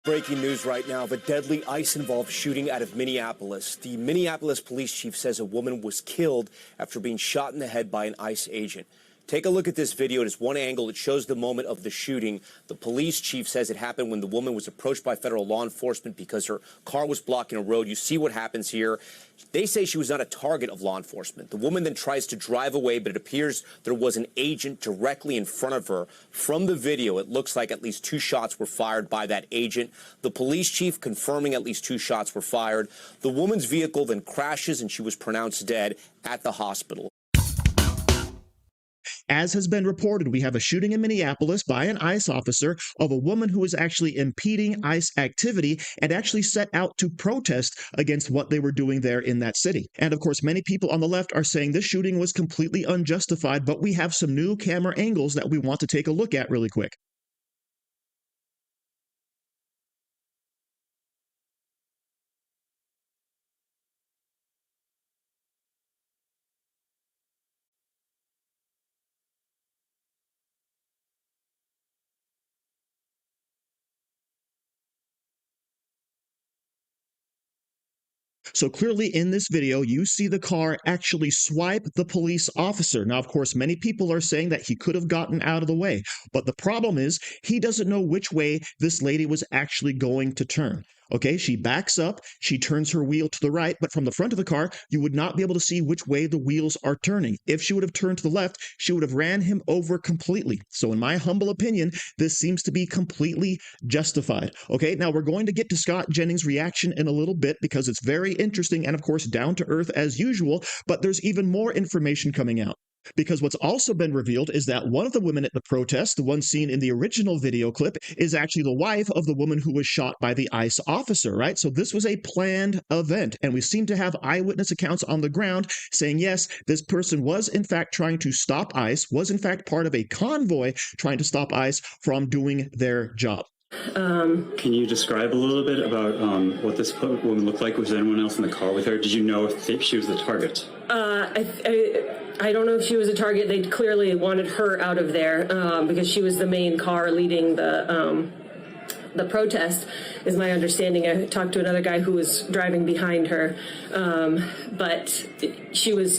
Breaking news right now of a deadly ICE-involved shooting out of Minneapolis. The Minneapolis police chief says a woman was killed after being shot in the head by an ICE agent. Take a look at this video. It is one angle. It shows the moment of the shooting. The police chief says it happened when the woman was approached by federal law enforcement because her car was blocking a road. You see what happens here. They say she was not a target of law enforcement. The woman then tries to drive away, but it appears there was an agent directly in front of her. From the video, it looks like at least 2 shots were fired by that agent. The police chief confirming at least 2 shots were fired. The woman's vehicle then crashes and she was pronounced dead at the hospital. As has been reported, we have a shooting in Minneapolis by an ICE officer of a woman who was actually impeding ICE activity and actually set out to protest against what they were doing there in that city. And of course, many people on the left are saying this shooting was completely unjustified, but we have some new camera angles that we want to take a look at really quick. So clearly in this video, you see the car actually swipe the police officer. Now, of course, many people are saying that he could have gotten out of the way. But the problem is he doesn't know which way this lady was actually going to turn. Okay, she backs up, she turns her wheel to the right, but from the front of the car, you would not be able to see which way the wheels are turning. If she would have turned to the left, she would have ran him over completely. So in my humble opinion, this seems to be completely justified. Okay, now we're going to get to Scott Jennings' reaction in a little bit because it's very interesting and of course down to earth as usual, but there's even more information coming out. Because what's also been revealed is that one of the women at the protest, the one seen in the original video clip, is actually the wife of the woman who was shot by the ICE officer, right? So this was a planned event, and we seem to have eyewitness accounts on the ground saying, yes, this person was in fact trying to stop ICE, was in fact part of a convoy trying to stop ICE from doing their job. Can you describe a little bit about what this woman looked like? Was there anyone else in the car with her? Did you know if she was the target? I don't know if she was a target. They clearly wanted her out of there because she was the main car leading the protest, is my understanding. I talked to another guy who was driving behind her, but she was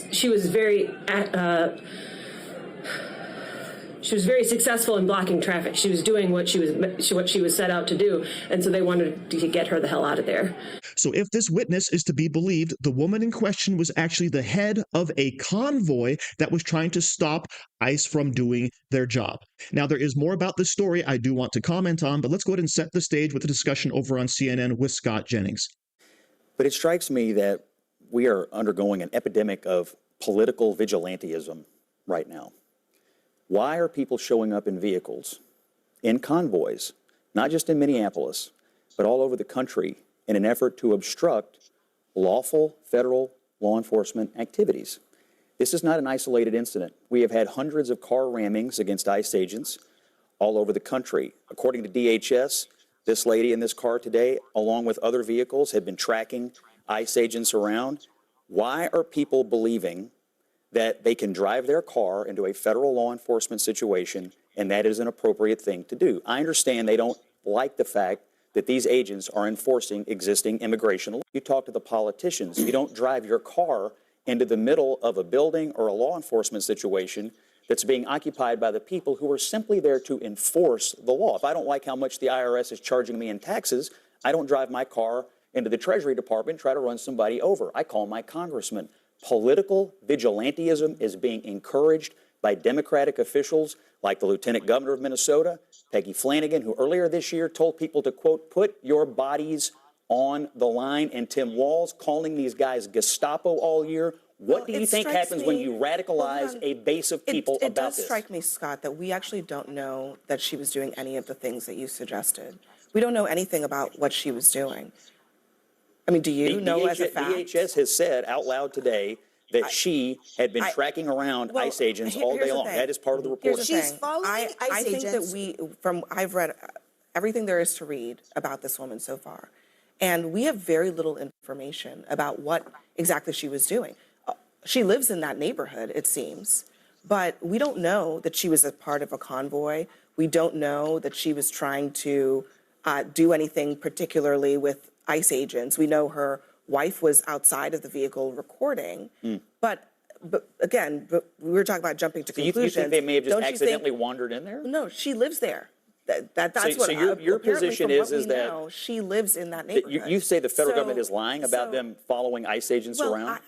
very successful in blocking traffic. She was doing what she was set out to do, and so they wanted to get her the hell out of there. So if this witness is to be believed, the woman in question was actually the head of a convoy that was trying to stop ICE from doing their job. Now, there is more about this story I do want to comment on, but let's go ahead and set the stage with a discussion over on CNN with Scott Jennings. But it strikes me that we are undergoing an epidemic of political vigilantism right now. Why are people showing up in vehicles, in convoys, not just in Minneapolis, but all over the country in an effort to obstruct lawful federal law enforcement activities? This is not an isolated incident. We have had hundreds of car rammings against ICE agents all over the country. According to DHS, this lady in this car today, along with other vehicles, had been tracking ICE agents around. Why are people believing that they can drive their car into a federal law enforcement situation and that is an appropriate thing to do? I understand they don't like the fact that these agents are enforcing existing immigration law. You talk to the politicians. You don't drive your car into the middle of a building or a law enforcement situation that's being occupied by the people who are simply there to enforce the law. If I don't like how much the IRS is charging me in taxes, I don't drive my car into the Treasury Department and try to run somebody over. I call my congressman. Political vigilantism is being encouraged by Democratic officials like the Lieutenant Governor of Minnesota, Peggy Flanagan, who earlier this year told people to, quote, put your bodies on the line, and Tim Walz calling these guys Gestapo all year. What do you think happens when you radicalize a base of people about this? It does strike me, Scott, that we actually don't know that she was doing any of the things that you suggested. We don't know anything about what she was doing. I mean, do you know as a fact? DHS has said out loud today that she had been tracking around ICE agents all day long. That is part of the report. She's following ICE agents. I think that I've read everything there is to read about this woman so far, and we have very little information about what exactly she was doing. She lives in that neighborhood, it seems, but we don't know that she was a part of a convoy. We don't know that she was trying to do anything particularly with ICE agents. We know her wife was outside of the vehicle recording, but again, we were talking about jumping to conclusions. You think they may have just accidentally wandered in there? No, she lives there. That's so your position is that she lives in that neighborhood. You say the federal government is lying about them following ICE agents around?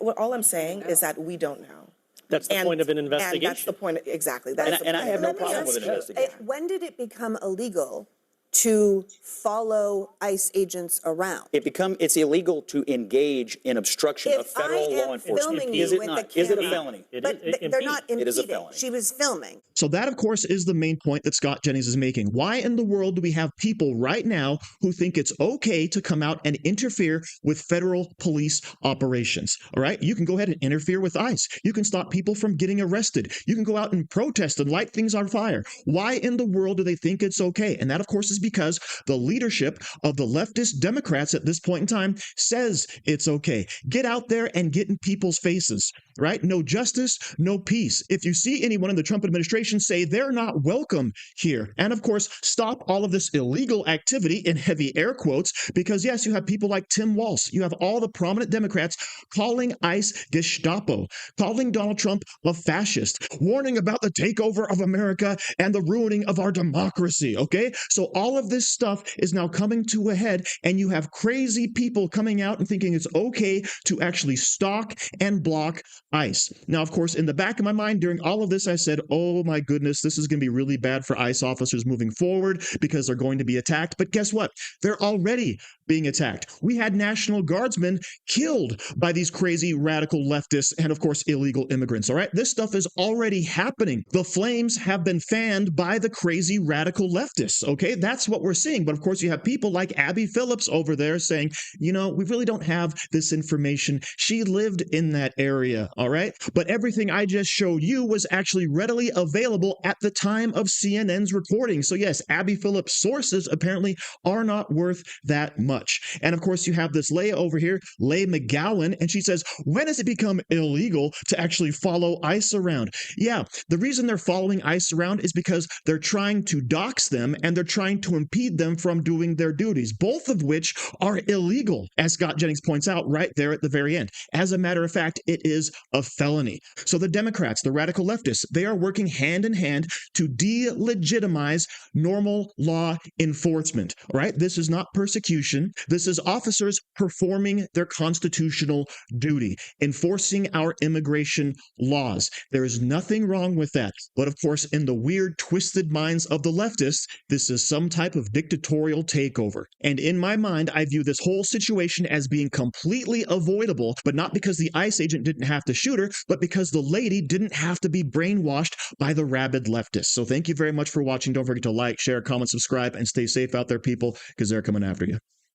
All I'm saying is that we don't know. That's the point of an investigation. And that's the point, exactly. And I have no problem with an investigation. When did it become illegal to follow ICE agents around? It's illegal to engage in obstruction of federal law enforcement. Is it not? Is it a felony? But they're not impeding. It is a felony. She was filming. So that, of course, is the main point that Scott Jennings is making. Why in the world do we have people right now who think it's okay to come out and interfere with federal police operations? All right? You can go ahead and interfere with ICE. You can stop people from getting arrested. You can go out and protest and light things on fire. Why in the world do they think it's okay? And that, of course, is because the leadership of the leftist Democrats at this point in time says it's okay. Get out there and get in people's faces, right? No justice, no peace. If you see anyone in the Trump administration, say they're not welcome here. And of course, stop all of this illegal activity in heavy air quotes, because yes, you have people like Tim Walz. You have all the prominent Democrats calling ICE Gestapo, calling Donald Trump a fascist, warning about the takeover of America and the ruining of our democracy, okay? So all of this stuff is now coming to a head, and you have crazy people coming out and thinking it's okay to actually stalk and block ICE. Now, of course, in the back of my mind during all of this, I said, oh my goodness, this is going to be really bad for ICE officers moving forward because they're going to be attacked. But guess what? They're already being attacked. We had National Guardsmen killed by these crazy radical leftists and, of course, illegal immigrants. All right, this stuff is already happening. The flames have been fanned by the crazy radical leftists. Okay, that's what we're seeing. But of course, you have people like Abby Phillips over there saying, you know, we really don't have this information. She lived in that area. All right, but everything I just showed you was actually readily available at the time of CNN's reporting. So yes, Abby Phillips' sources apparently are not worth that much. And of course, you have this Leah over here, Leigh McGowan, and she says, when has it become illegal to actually follow ICE around? Yeah, the reason they're following ICE around is because they're trying to dox them and they're trying to impede them from doing their duties, both of which are illegal, as Scott Jennings points out right there at the very end. As a matter of fact, it is a felony. So the Democrats, the radical leftists, they are working hand in hand to delegitimize normal law enforcement. All right, this is not persecution. This is officers performing their constitutional duty, enforcing our immigration laws. There is nothing wrong with that. But of course, in the weird, twisted minds of the leftists, this is some type of dictatorial takeover. And in my mind, I view this whole situation as being completely avoidable, but not because the ICE agent didn't have to shoot her, but because the lady didn't have to be brainwashed by the rabid leftists. So thank you very much for watching. Don't forget to like, share, comment, subscribe, and stay safe out there, people, because they're coming after you.